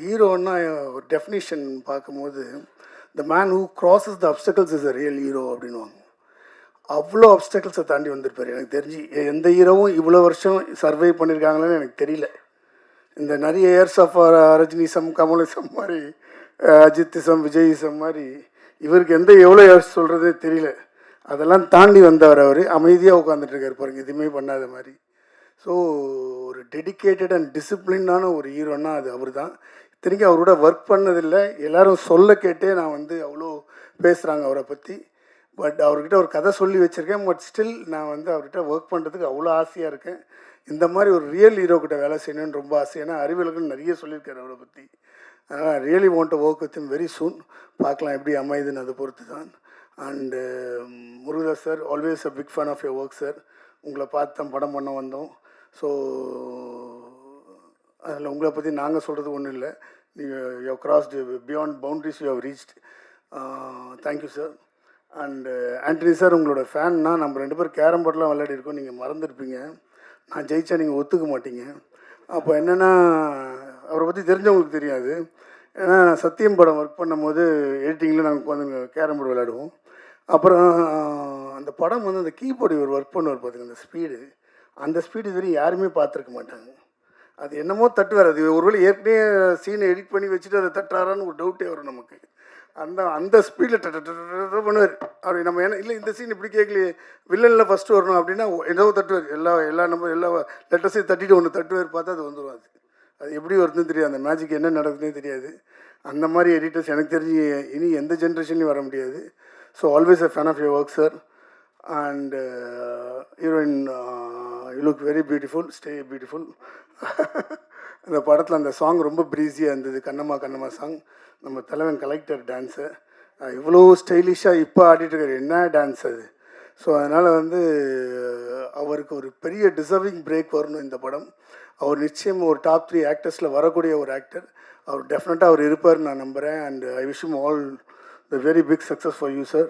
ஹீரோன்னா ஒரு டெஃபினிஷன் பார்க்கும்போது, the man who crosses the obstacles is a real hero அப்படின்வாங்க. அவ்வளோ அப்டக்கிள்ஸை தாண்டி வந்திருப்பார். எனக்கு தெரிஞ்சு எந்த ஹீரோவும் இவ்வளோ வருஷம் சர்வை பண்ணியிருக்காங்களேன்னு எனக்கு தெரியல. இந்த நிறைய இயர்ஸ் ஆஃப் ரஜினிசம், கமலிசம் மாதிரி, அஜித்திசம், விஜயிசம் மாதிரி இவருக்கு எவ்வளோ இயர்ஸ் சொல்கிறதே தெரியல. அதெல்லாம் தாண்டி வந்தவர். அவர் அமைதியாக உட்காந்துட்டு இருக்கார் பாருங்க, எதுவுமே பண்ணாத மாதிரி. ஸோ ஒரு டெடிக்கேட்டட் அண்ட் டிசிப்ளினான ஒரு ஹீரோன்னா அது அவர் தான். இத்தனைக்கும் அவரோட ஒர்க் பண்ணதில்லை, எல்லோரும் சொல்ல கேட்டே நான் அவ்வளோ பேசுகிறாங்க அவரை பற்றி. பட் அவர்கிட்ட ஒரு கதை சொல்லி வச்சுருக்கேன். பட் ஸ்டில் நான் அவர்கிட்ட ஒர்க் பண்ணுறதுக்கு அவ்வளோ ஆசையாக இருக்கேன். இந்த மாதிரி ஒரு ரியல் ஹீரோக்கிட்ட வேலை செய்யணும்னு ரொம்ப ஆசை. ஏன்னா அறிவியலுக்குன்னு நிறைய சொல்லியிருக்காரு அவரை பற்றி. அதனால் I really want to work with him very soon. பார்க்கலாம் எப்படி அமையுதுன்னு அதை பொறுத்து தான். And Murugadoss sir, always a big fan of your work sir. உங்களை பார்த்து தான் படம் பண்ண வந்தோம். ஸோ அதில் உங்களை பற்றி நாங்கள் சொல்கிறது ஒன்றும் இல்லை. நீங்கள் you crossed beyond boundaries, you have reached. Thank you sir. And Antony sir, உங்களோட ஃபேன்னா நம்ம 2 பேர் கேரம் போர்டெலாம் விளையாடி இருக்கோம். நீங்கள் மறந்துருப்பீங்க. நான் ஜெயித்தா நீங்கள் ஒத்துக்க மாட்டீங்க. அப்போ என்னென்னா, அவரை பற்றி தெரிஞ்சவங்களுக்கு தெரியாது. ஏன்னா சத்தியம் படம் ஒர்க் பண்ணும்போது எடிட்டிங்கில் நாங்கள் உட்காந்து கேரம் போர்டு விளையாடுவோம். அப்புறம் அந்த படம் அந்த கீபோர்டு இவர் ஒர்க் பண்ணுவார் பார்த்துங்க, அந்த ஸ்பீடு, அந்த ஸ்பீடு இதுவரையும் யாருமே பார்த்துருக்க மாட்டாங்க. அது என்னமோ தட்டுவார். அது ஒருவேளை ஏற்கனவே சீனை எடிட் பண்ணி வச்சுட்டு அதை தட்டுறாரான்னு ஒரு டவுட்டே வரும் நமக்கு. அந்த ஸ்பீடில் பண்ணுவார் அப்படி. நம்ம என்ன இல்லை, இந்த சீன் இப்படி கேட்கலையே, வில்லனில் ஃபஸ்ட்டு வரணும் அப்படின்னா ஏதோ தட்டுவார். எல்லா லெட்டர்ஸையும் தட்டிட்டு ஒன்று தட்டுவார், பார்த்தா அது வந்துடும். அது எப்படி வருதுன்னு தெரியாது, அந்த மேஜிக் என்ன நடக்குதுன்னே தெரியாது. அந்த மாதிரி எடிட்டர்ஸ் எனக்கு தெரிஞ்சு இனி எந்த ஜென்ரேஷன்லையும் வர முடியாது. So always a fan of your work sir. And heroine, you look very beautiful, stay beautiful. அந்த படத்தில் அந்த சாங் ரொம்ப ப்ரீஸியாக இருந்தது, கண்ணம்மா கண்ணம்மா சாங். நம்ம தலைவன் கலெக்டர் டான்ஸு இவ்வளோ ஸ்டைலிஷாக இப்போ ஆடிட்டுருக்காரு, என்ன டான்ஸ் அது. ஸோ அதனால் அவருக்கு ஒரு பெரிய டிசர்விங் பிரேக் வரணும் இந்த படம். அவர் நிச்சயம் ஒரு டாப் 3 ஆக்டர்ஸில் வரக்கூடிய ஒரு ஆக்டர். அவர் டெஃபினட்டாக அவர் இருப்பார் நான் நம்புகிறேன். And I wish him all the very big success for you sir.